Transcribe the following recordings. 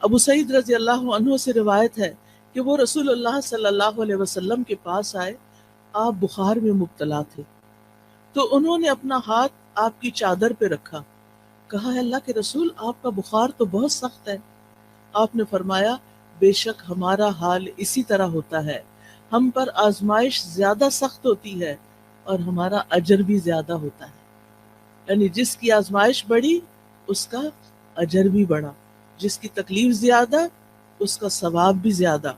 ابو سعید رضی اللہ عنہ سے روایت ہے کہ وہ رسول اللہ صلی اللہ علیہ وسلم کے پاس آئے، آپ بخار میں مبتلا تھے، تو انہوں نے اپنا ہاتھ آپ کی چادر پہ رکھا، کہا ہے اللہ کے رسول آپ کا بخار تو بہت سخت ہے۔ آپ نے فرمایا بے شک ہمارا حال اسی طرح ہوتا ہے، ہم پر آزمائش زیادہ سخت ہوتی ہے اور ہمارا اجر بھی زیادہ ہوتا ہے، یعنی جس کی آزمائش بڑھی اس کا اجر بھی بڑھا، جس کی تکلیف زیادہ اس کا ثواب بھی زیادہ۔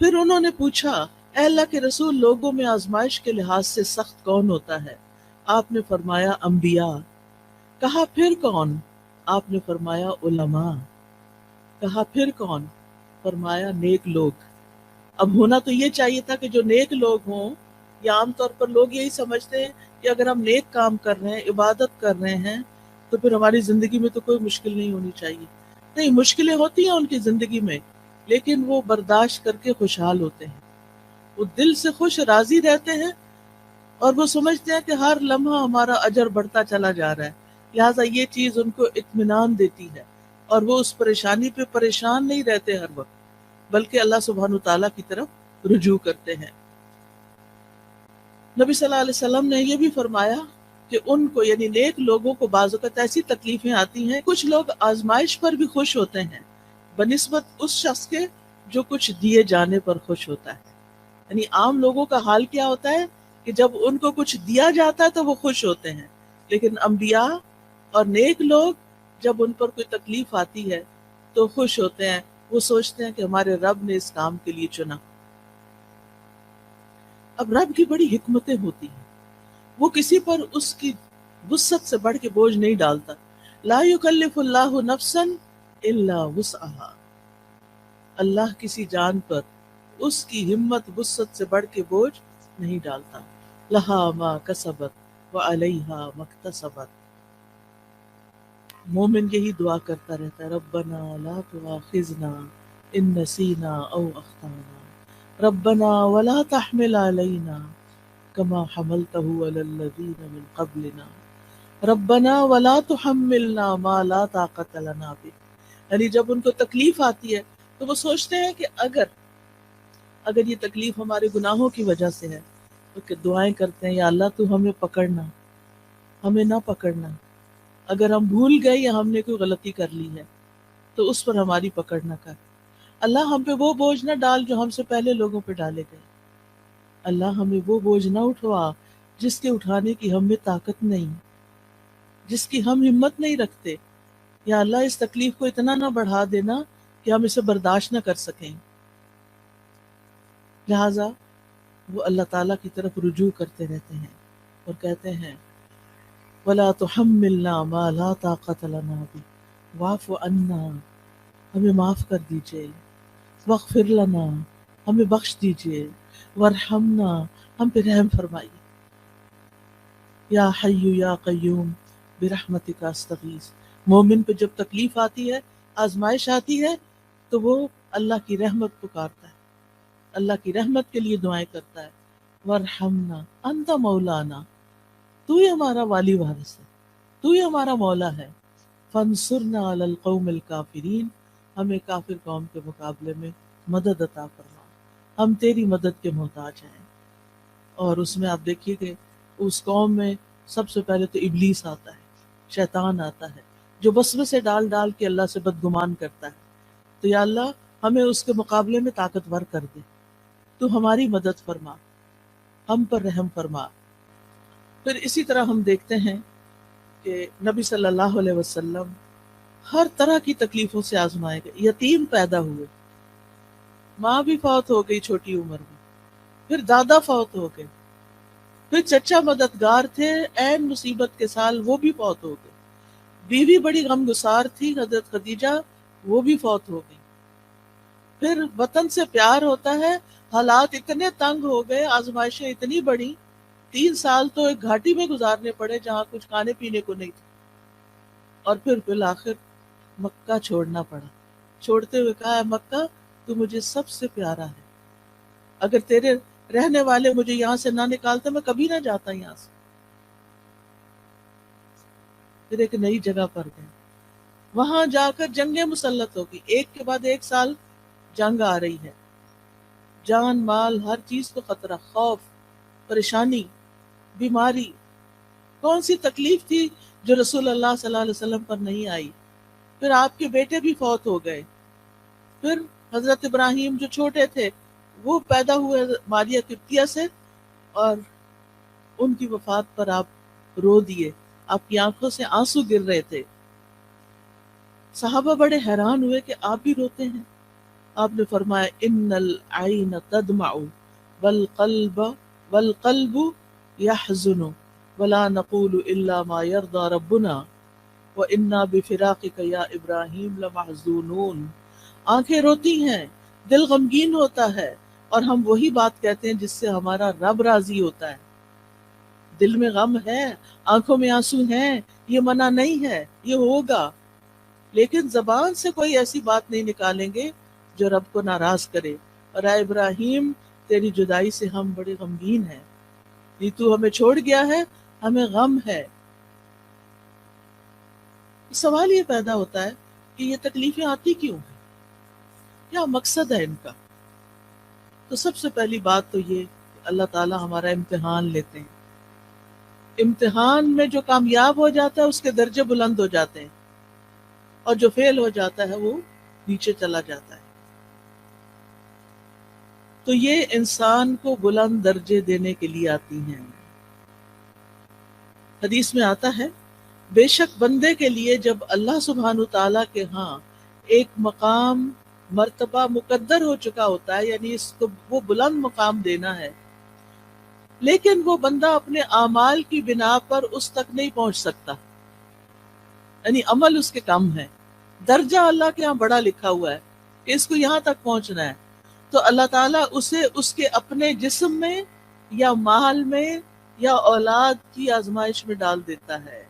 پھر انہوں نے پوچھا اے اللہ کے رسول لوگوں میں آزمائش کے لحاظ سے سخت کون ہوتا ہے؟ آپ نے فرمایا انبیاء۔ کہا پھر کون؟ آپ نے فرمایا علماء۔ کہا پھر کون؟ فرمایا نیک لوگ۔ اب ہونا تو یہ چاہیے تھا کہ جو نیک لوگ ہوں، یا عام طور پر لوگ یہی سمجھتے ہیں کہ اگر ہم نیک کام کر رہے ہیں، عبادت کر رہے ہیں، تو پھر ہماری زندگی میں تو کوئی مشکل نہیں ہونی چاہیے۔ نہیں، مشکلیں ہوتی ہیں ان کی زندگی میں، لیکن وہ برداشت کر کے خوشحال ہوتے ہیں، وہ دل سے خوش راضی رہتے ہیں، اور وہ سمجھتے ہیں کہ ہر لمحہ ہمارا اجر بڑھتا چلا جا رہا ہے، لہٰذا یہ چیز ان کو اطمینان دیتی ہے، اور وہ اس پریشانی پہ پریشان نہیں رہتے ہر وقت، بلکہ اللہ سبحانہ تعالیٰ کی طرف رجوع کرتے ہیں۔ نبی صلی اللہ علیہ وسلم نے یہ بھی فرمایا کہ ان کو یعنی نیک لوگوں کو بعض اوقات ایسی تکلیفیں آتی ہیں، کچھ لوگ آزمائش پر بھی خوش ہوتے ہیں بنسبت اس شخص کے جو کچھ دیے جانے پر خوش ہوتا ہے۔ یعنی عام لوگوں کا حال کیا ہوتا ہے کہ جب ان کو کچھ دیا جاتا ہے تو وہ خوش ہوتے ہیں، لیکن انبیاء اور نیک لوگ جب ان پر کوئی تکلیف آتی ہے تو خوش ہوتے ہیں، وہ سوچتے ہیں کہ ہمارے رب نے اس کام کے لیے چنا۔ اب رب کی بڑی حکمتیں ہوتی ہیں، وہ کسی پر اس کی وسعت سے بڑھ کے بوجھ نہیں ڈالتا۔ لا یکلف اللہ نفسا الا وسعها، اللہ کسی جان پر اس کی ہمت وسعت سے بڑھ کے بوجھ نہیں ڈالتا۔ لہا ما کسبت وعلیہا ما اکتسبت، مومن یہی دعا کرتا رہتا ہے ربنا لا تؤاخذنا ان نسینا او اخطانا ربنا ولا تحمل علینا کما حملته علی الذین من قبلنا ربنا ولا تحملنا ما لا طاقت لنا به۔ یعنی جب ان کو تکلیف آتی ہے تو وہ سوچتے ہیں کہ اگر یہ تکلیف ہمارے گناہوں کی وجہ سے ہے، تو کہ دعائیں کرتے ہیں یا اللہ تو ہمیں پکڑنا، ہمیں نہ پکڑنا، اگر ہم بھول گئے یا ہم نے کوئی غلطی کر لی ہے تو اس پر ہماری پکڑ نہ کر، اللہ ہم پہ وہ بوجھ نہ ڈال جو ہم سے پہلے لوگوں پہ ڈالے گئے، اللہ ہمیں وہ بوجھ نہ اٹھوا جس کے اٹھانے کی ہم میں طاقت نہیں، جس کی ہم ہمت نہیں رکھتے، یا اللہ اس تکلیف کو اتنا نہ بڑھا دینا کہ ہم اسے برداشت نہ کر سکیں۔ لہٰذا وہ اللہ تعالیٰ کی طرف رجوع کرتے رہتے ہیں اور کہتے ہیں وَلَا تُحَمِّلْنَا مَا لَا طَاقَةَ لَنَا بِهِ وَاعْفُ عَنَّا، ہمیں معاف کر دیجئے، وَاغْفِرْ لَنَا، ہمیں بخش دیجئے، وَارْحَمْنَا، ہم پہ رحم فرمائیے، یا حی یا قیوم برحمتک استغیث۔ مومن پہ جب تکلیف آتی ہے، آزمائش آتی ہے، تو وہ اللہ کی رحمت پکارتا ہے، اللہ کی رحمت کے لیے دعائیں کرتا ہے، وَارْحَمْنَا انت مولانا، تو ہی ہمارا والی وارث ہے، تو ہی ہمارا مولا ہے، فانصرنا علی القوم الکافرین، ہمیں کافر قوم کے مقابلے میں مدد عطا فرما، ہم تیری مدد کے محتاج ہیں۔ اور اس میں آپ دیکھیے کہ اس قوم میں سب سے پہلے تو ابلیس آتا ہے، شیطان آتا ہے، جو وسوسے ڈال ڈال کے اللہ سے بدگمان کرتا ہے، تو یا اللہ ہمیں اس کے مقابلے میں طاقتور کر دے، تو ہماری مدد فرما، ہم پر رحم فرما۔ پھر اسی طرح ہم دیکھتے ہیں کہ نبی صلی اللہ علیہ وسلم ہر طرح کی تکلیفوں سے آزمائے گئے، یتیم پیدا ہوئے، ماں بھی فوت ہو گئی چھوٹی عمر میں، پھر دادا فوت ہو گئے، پھر چچا مددگار تھے عین مصیبت کے سال، وہ بھی فوت ہو گئے، بیوی بڑی غمگسار تھی حضرت خدیجہ، وہ بھی فوت ہو گئی، پھر وطن سے پیار ہوتا ہے، حالات اتنے تنگ ہو گئے، آزمائشیں اتنی بڑی، 3 سال تو ایک گھاٹی میں گزارنے پڑے جہاں کچھ کھانے پینے کو نہیں تھا، اور پھر بالآخر مکہ چھوڑنا پڑا، چھوڑتے ہوئے کہا ہے مکہ تو مجھے سب سے پیارا ہے، اگر تیرے رہنے والے مجھے یہاں سے نہ نکالتے میں کبھی نہ جاتا یہاں سے۔ پھر ایک نئی جگہ پر گئے، وہاں جا کر جنگیں مسلط ہوگی، ایک کے بعد ایک سال جنگ آ رہی ہے، جان مال ہر چیز کو خطرہ، خوف، پریشانی، بیماری، کون سی تکلیف تھی جو رسول اللہ صلی اللہ علیہ وسلم پر نہیں آئی؟ پھر آپ کے بیٹے بھی فوت ہو گئے، پھر حضرت ابراہیم جو چھوٹے تھے وہ پیدا ہوئے ماریہ قبطیہ سے، اور ان کی وفات پر آپ رو دیے، آپ کی آنکھوں سے آنسو گر رہے تھے۔ صحابہ بڑے حیران ہوئے کہ آپ بھی روتے ہیں۔ آپ نے فرمایا ان العین تدمع والقلب والقلب يحزن ولا نقول الا ما يرضى ربنا وانا بفراقك یا ابراہیم لمحزونون۔ آنکھیں روتی ہیں، دل غمگین ہوتا ہے، اور ہم وہی بات کہتے ہیں جس سے ہمارا رب راضی ہوتا ہے۔ دل میں غم ہے، آنکھوں میں آنسو ہیں، یہ منع نہیں ہے، یہ ہوگا، لیکن زبان سے کوئی ایسی بات نہیں نکالیں گے جو رب کو ناراض کرے۔ اور اے ابراہیم، تیری جدائی سے ہم بڑے غمگین ہیں، یہ تو ہمیں چھوڑ گیا ہے، ہمیں غم ہے۔ سوال یہ پیدا ہوتا ہے کہ یہ تکلیفیں آتی کیوں ہیں؟ کیا مقصد ہے ان کا؟ تو سب سے پہلی بات تو یہ کہ اللہ تعالیٰ ہمارا امتحان لیتے ہیں۔ امتحان میں جو کامیاب ہو جاتا ہے اس کے درجے بلند ہو جاتے ہیں، اور جو فیل ہو جاتا ہے وہ نیچے چلا جاتا ہے۔ تو یہ انسان کو بلند درجے دینے کے لیے آتی ہیں۔ حدیث میں آتا ہے بے شک بندے کے لیے جب اللہ سبحانہ تعالیٰ کے ہاں ایک مقام مرتبہ مقدر ہو چکا ہوتا ہے، یعنی اس کو وہ بلند مقام دینا ہے، لیکن وہ بندہ اپنے اعمال کی بنا پر اس تک نہیں پہنچ سکتا، یعنی عمل اس کے کم ہے، درجہ اللہ کے ہاں بڑا لکھا ہوا ہے کہ اس کو یہاں تک پہنچنا ہے، تو اللہ تعالیٰ اسے اس کے اپنے جسم میں یا مال میں یا اولاد کی آزمائش میں ڈال دیتا ہے،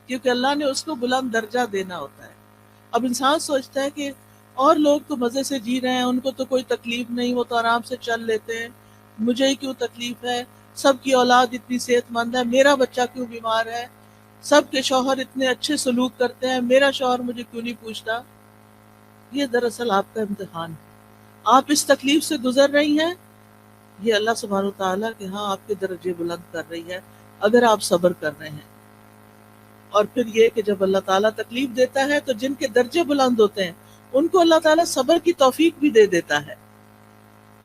کیونکہ اللہ نے اس کو بلند درجہ دینا ہوتا ہے۔ اب انسان سوچتا ہے کہ اور لوگ تو مزے سے جی رہے ہیں، ان کو تو کوئی تکلیف نہیں، وہ تو آرام سے چل لیتے ہیں، مجھے ہی کیوں تکلیف ہے؟ سب کی اولاد اتنی صحت مند ہے، میرا بچہ کیوں بیمار ہے؟ سب کے شوہر اتنے اچھے سلوک کرتے ہیں، میرا شوہر مجھے کیوں نہیں پوچھتا؟ یہ دراصل آپ کا امتحان ہے، آپ اس تکلیف سے گزر رہی ہیں، یہ اللہ سبحانہ وتعالیٰ کے ہاں آپ کے درجے بلند کر رہی ہے اگر آپ صبر کر رہے ہیں۔ اور پھر یہ کہ جب اللہ تعالیٰ تکلیف دیتا ہے تو جن کے درجے بلند ہوتے ہیں ان کو اللہ تعالیٰ صبر کی توفیق بھی دے دیتا ہے،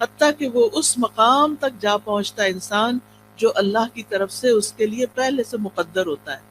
حتیٰ کہ وہ اس مقام تک جا پہنچتا ہے انسان جو اللہ کی طرف سے اس کے لیے پہلے سے مقدر ہوتا ہے۔